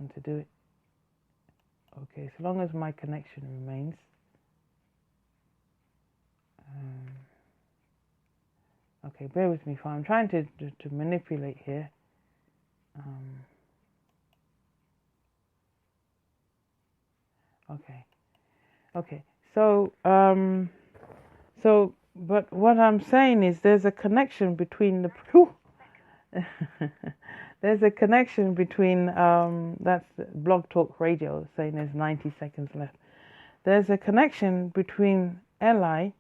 second to do it. Okay, so long as my connection remains. Okay, bear with me. I'm trying to manipulate here. Okay. So but what I'm saying is there's a connection between the there's a connection between that's Blog Talk Radio saying there's 90 seconds left. There's a connection between Eli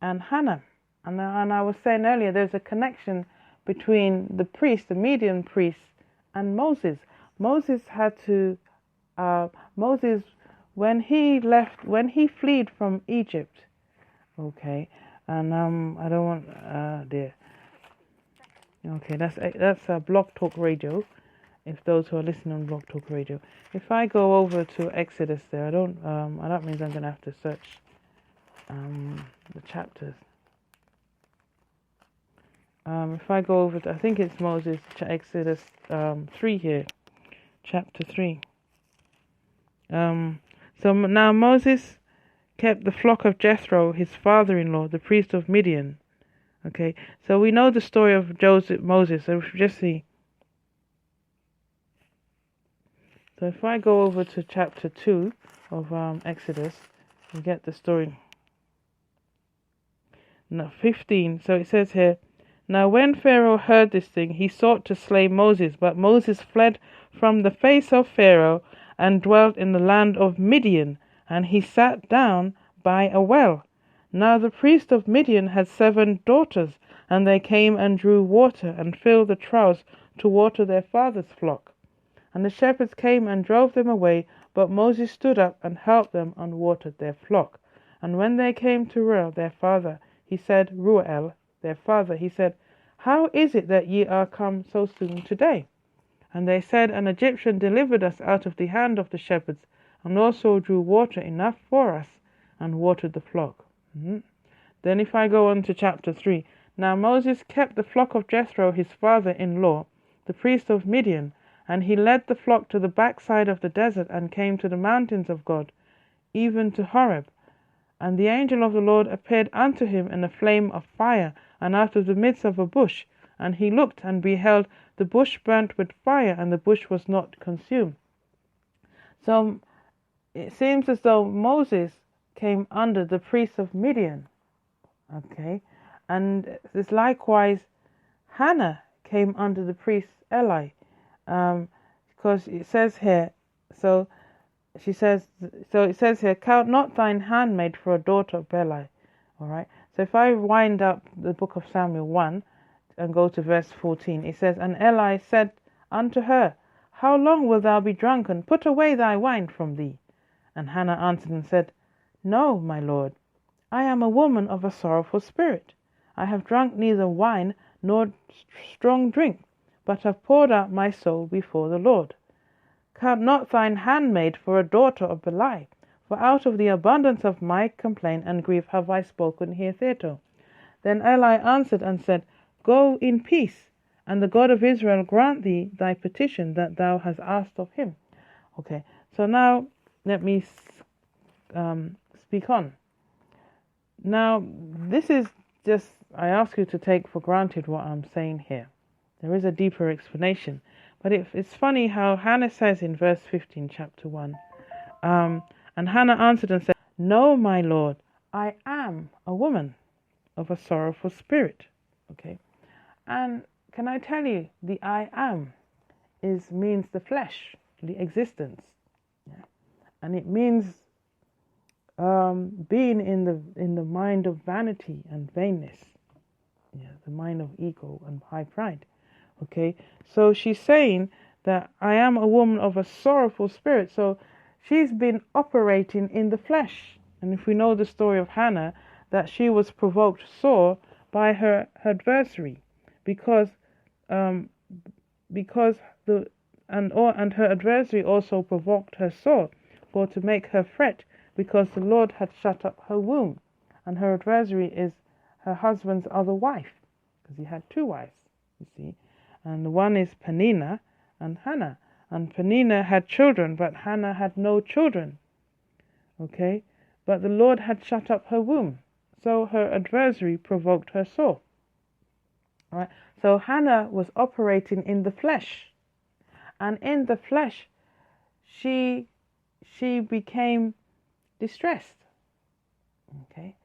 and Hannah, and I was saying earlier there's a connection between the priest, the Midian priest, and Moses. Moses had to when he fled from Egypt. Okay, and I don't want dear. Okay, that's Blog Talk Radio. If those who are listening on Blog Talk Radio, if I go over to Exodus, there, that means I'm gonna have to search the chapters. If I go over to, I think it's Moses, Exodus 3 here, chapter 3. So now Moses kept the flock of Jethro, his father-in-law, the priest of Midian. Okay, so we know the story of Moses. So we should just see. So if I go over to chapter 2 of Exodus, we get the story. Now 15. So it says here, now when Pharaoh heard this thing, he sought to slay Moses, but Moses fled from the face of Pharaoh and dwelt in the land of Midian, and he sat down by a well. Now the priest of Midian had 7 daughters, and they came and drew water and filled the troughs to water their father's flock. And the shepherds came and drove them away, but Moses stood up and helped them and watered their flock. And when they came to Reuel their father, he said, how is it that ye are come so soon today? And they said, an Egyptian delivered us out of the hand of the shepherds, and also drew water enough for us, and watered the flock. Then if I go on to chapter 3, now Moses kept the flock of Jethro, his father-in-law, the priest of Midian, and he led the flock to the backside of the desert, and came to the mountains of God, even to Horeb. And the angel of the Lord appeared unto him in a flame of fire, and out of the midst of a bush. And he looked, and beheld, the bush burnt with fire, and the bush was not consumed. So it seems as though Moses came under the priest of Midian. Okay, and this likewise Hannah came under the priest Eli, because it says here, so it says here, count not thine handmaid for a daughter of Beli. All right, so if I wind up the book of Samuel 1 and go to verse 14, it says, and Eli said unto her, how long wilt thou be drunken? Put away thy wine from thee. And Hannah answered and said, no, my lord, I am a woman of a sorrowful spirit. I have drunk neither wine nor strong drink, but have poured out my soul before the Lord. Count not thine handmaid for a daughter of Beli, for out of the abundance of my complaint and grief have I spoken hitherto. Then Eli answered and said, go in peace, and the God of Israel grant thee thy petition that thou hast asked of him. Okay, so now let me speak on. Now, this is just, I ask you to take for granted what I'm saying here. There is a deeper explanation. But it's funny how Hannah says in verse 15, chapter 1, and Hannah answered and said, no, my lord, I am a woman of a sorrowful spirit. Okay, and can I tell you, the I am means the flesh, the existence, yeah? And it means being in the mind of vanity and vainness, yeah, the mind of ego and high pride. Okay, so she's saying that I am a woman of a sorrowful spirit. So she's been operating in the flesh. And if we know the story of Hannah, that she was provoked sore by her adversary, because her adversary also provoked her sore, for to make her fret, because the Lord had shut up her womb. And her adversary is her husband's other wife, because he had 2 wives, you see. And one is Peninnah and Hannah. And Peninnah had children, but Hannah had no children. Okay? But the Lord had shut up her womb. So her adversary provoked her sore. Right? So Hannah was operating in the flesh. And in the flesh, she became distressed. Okay?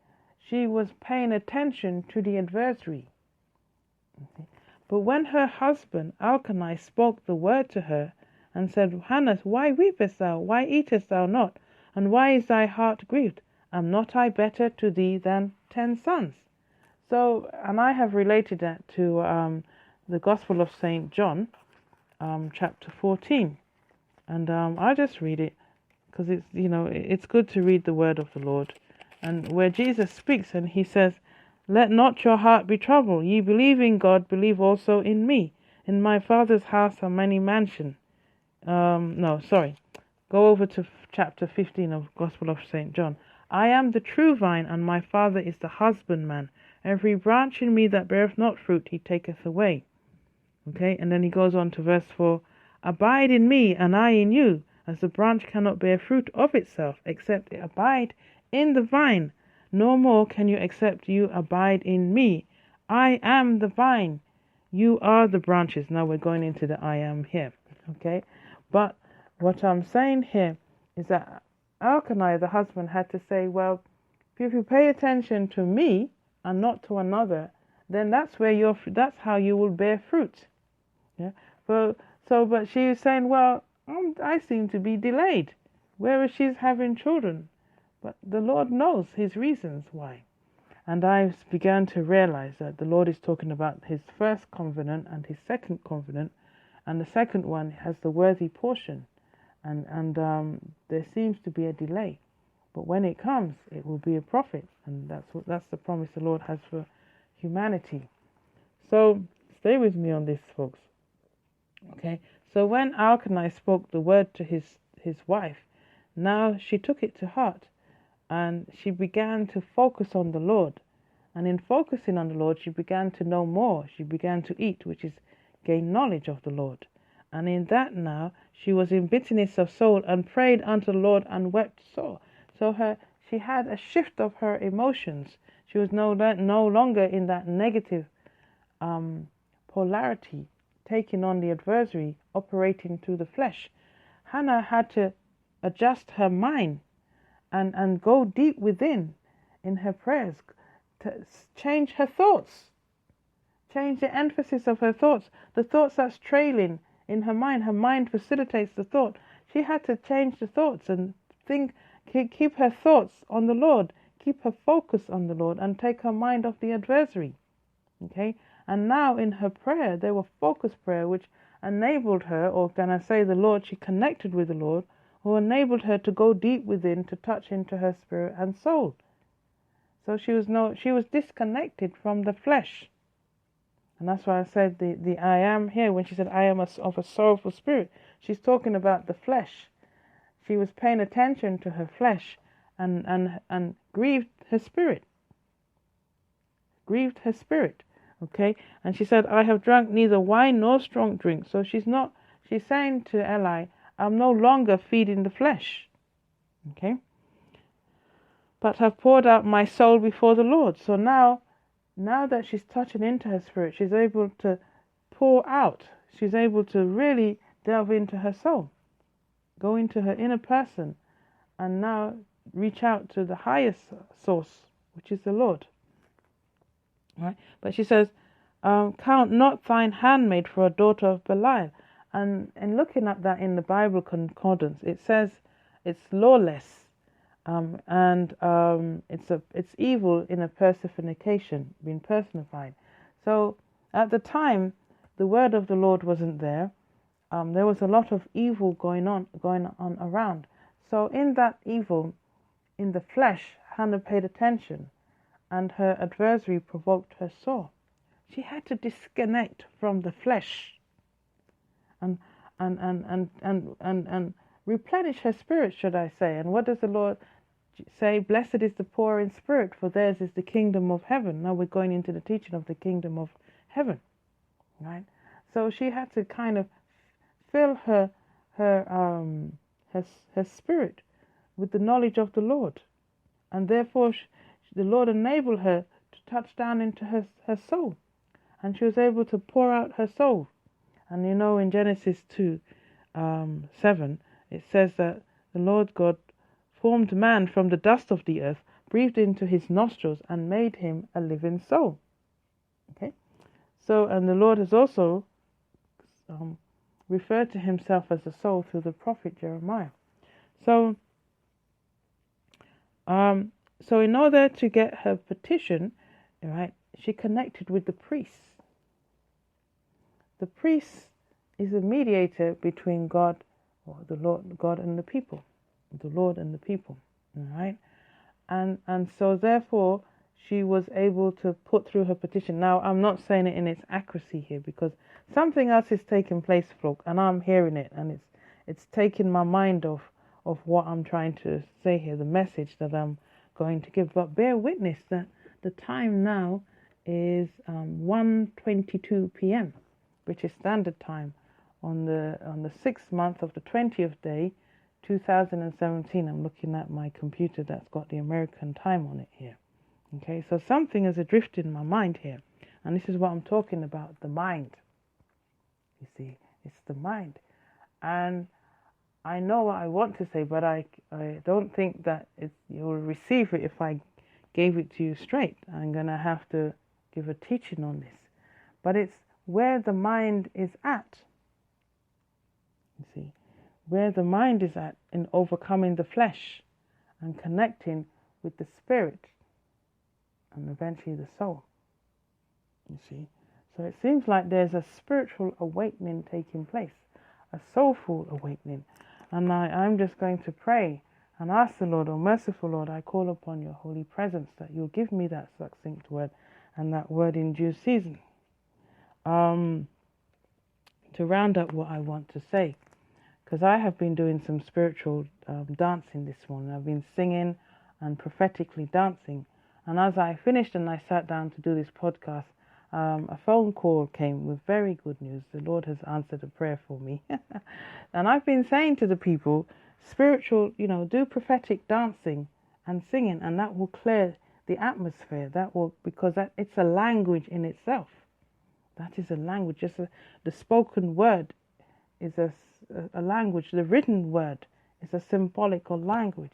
She was paying attention to the adversary. Okay? But when her husband Elkanah spoke the word to her, and said, Hannah, why weepest thou? Why eatest thou not? And why is thy heart grieved? Am not I better to thee than 10 sons? So, and I have related that to the Gospel of St. John, chapter 14. And I'll just read it, because it's, it's good to read the word of the Lord. And where Jesus speaks and he says, let not your heart be troubled. Ye believe in God, believe also in me. In my Father's house are many mansions. Go over to chapter 15 of Gospel of St. John. I am the true vine, and my Father is the husbandman. Every branch in me that beareth not fruit, he taketh away. Okay, and then he goes on to verse 4. Abide in me, and I in you, as the branch cannot bear fruit of itself, except it abide in the vine. No more can you except you abide in me. I am the vine. You are the branches. Now we're going into the I am here. Okay, but what I'm saying here is that Elkanah, the husband, had to say, well, if you pay attention to me and not to another, then that's how you will bear fruit. Yeah. But she was saying, well, I seem to be delayed, whereas she's having children. But the Lord knows his reasons why. And I began to realize that the Lord is talking about his first covenant and his second covenant, and the second one has the worthy portion. And there seems to be a delay, but when it comes, it will be a profit, and that's the promise the Lord has for humanity. So stay with me on this, folks. Okay. So when Elkanah spoke the word to his wife, now she took it to heart, and she began to focus on the Lord. And in focusing on the Lord, she began to know more. She began to eat, which is gain knowledge of the Lord. And in that now, she was in bitterness of soul and prayed unto the Lord and wept sore. So she had a shift of her emotions. She was no longer in that negative polarity, taking on the adversary, operating through the flesh. Hannah had to adjust her mind and go deep within in her prayers, to change her thoughts, change the emphasis of her thoughts, the thoughts that's trailing in her mind facilitates the thought. She had to change the thoughts and keep her thoughts on the Lord, keep her focus on the Lord, and take her mind off the adversary. Okay? And now in her prayer, there were focus prayer, which enabled her, or can I say the Lord, she connected with the Lord, who enabled her to go deep within, to touch into her spirit and soul. So she was disconnected from the flesh. And that's why I said the I am here, when she said I am of a sorrowful spirit, she's talking about the flesh. She was paying attention to her flesh and grieved her spirit. Grieved her spirit. Okay? And she said, I have drunk neither wine nor strong drink. So she's saying to Eli, I'm no longer feeding the flesh. Okay? But have poured out my soul before the Lord. So now that she's touching into her spirit, she's able to pour out. She's able to really delve into her soul, go into her inner person, and now reach out to the highest source, which is the Lord. Right? But she says, count not thine handmaid for a daughter of Belial. And looking at that in the Bible concordance, it says it's lawless. It's evil in a personification, being personified. So at the time, the word of the Lord wasn't there. There was a lot of evil going on around. So in that evil, in the flesh, Hannah paid attention, and her adversary provoked her sore. She had to disconnect from the flesh, and replenish her spirit, should I say? And what does the Lord say? Blessed is the poor in spirit, for theirs is the kingdom of heaven. Now we're going into the teaching of the kingdom of heaven, right? So she had to kind of fill her her her spirit with the knowledge of the Lord, and therefore the Lord enabled her to touch down into her soul, and she was able to pour out her soul. And you know, in Genesis 2:7, it says that the Lord God formed man from the dust of the earth, breathed into his nostrils, and made him a living soul. Okay, so, and the Lord has also referred to himself as a soul through the prophet Jeremiah. So, so in order to get her petition, right, she connected with the priest. The priest is a mediator between God, or the Lord, God and the people, the Lord and the people, all right? And so therefore she was able to put through her petition. Now, I'm not saying it in its accuracy here, because something else is taking place, Flock, and I'm hearing it, and it's taking my mind off of what I'm trying to say here, the message that I'm going to give. But bear witness that the time now is 1:22 p.m. British Standard Time on the 6th month of the 20th day, 2017. I'm looking at my computer that's got the American time on it here. Okay, so something is adrift in my mind here, and this is what I'm talking about, the mind. You see, it's the mind, and I know what I want to say, but I don't think that you'll receive it if I gave it to you straight. I'm going to have to give a teaching on this, but it's where the mind is at. You see, where the mind is at in overcoming the flesh and connecting with the spirit and eventually the soul. You see, so it seems like there's a spiritual awakening taking place, a soulful awakening. And I'm just going to pray and ask the Lord, oh merciful Lord, I call upon your holy presence that you'll give me that succinct word and that word in due season. To round up what I want to say, because I have been doing some spiritual dancing this morning. I've been singing and prophetically dancing. And as I finished and I sat down to do this podcast, a phone call came with very good news. The Lord has answered a prayer for me. And I've been saying to the people, spiritual, do prophetic dancing and singing, and that will clear the atmosphere. That will, because it's a language in itself. That is a language. Just the spoken word is a language. The written word is a symbolical language.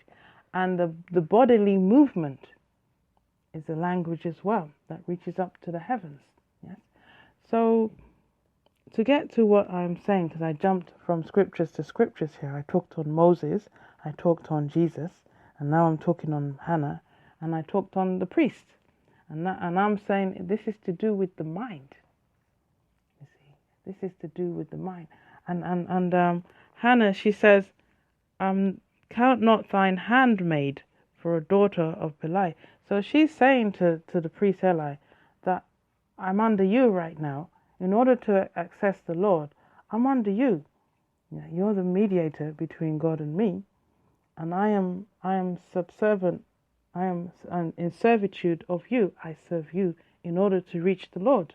And the bodily movement is a language as well that reaches up to the heavens. Yes. So to get to what I'm saying, because I jumped from scriptures to scriptures here, I talked on Moses, I talked on Jesus, and now I'm talking on Hannah, and I talked on the priest, and I'm saying this is to do with the mind. You see, this is to do with the mind, and Hannah, she says, count not thine handmaid for a daughter of Beli. So she's saying to the priest Eli that I'm under you right now. In order to access the Lord, I'm under you. You're the mediator between God and me, and I am subservient. I am in servitude of you. I serve you in order to reach the Lord.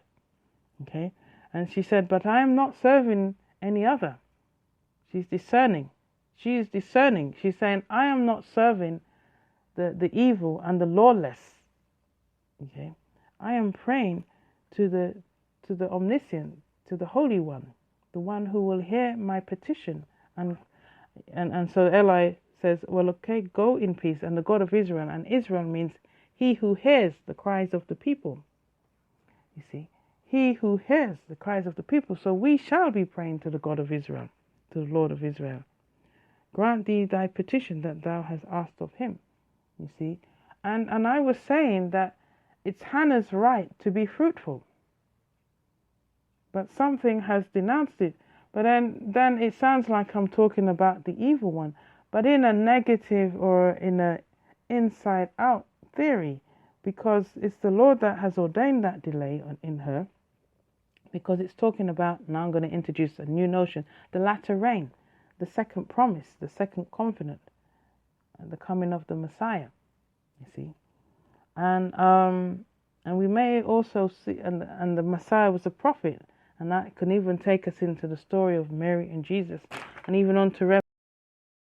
Okay, and she said, but I am not serving any other. She's discerning. She is discerning. She's saying, I am not serving the evil and the lawless. Okay, I am praying to the omniscient, to the Holy One, the one who will hear my petition. And so Eli says, well, okay, go in peace, and the God of Israel, and Israel means he who hears the cries of the people. You see, he who hears the cries of the people. So we shall be praying to the God of Israel, to the Lord of Israel. Grant thee thy petition that thou hast asked of him. You see, and I was saying that it's Hannah's right to be fruitful, but something has denounced it. But then it sounds like I'm talking about the evil one, but in a negative or in a inside out theory, because it's the Lord that has ordained that delay in her, because it's talking about, now I'm going to introduce a new notion, the latter rain, the second promise, the second covenant, the coming of the Messiah, you see. And we may also see, and the Messiah was a prophet, And that can even take us into the story of Mary and Jesus, and even on to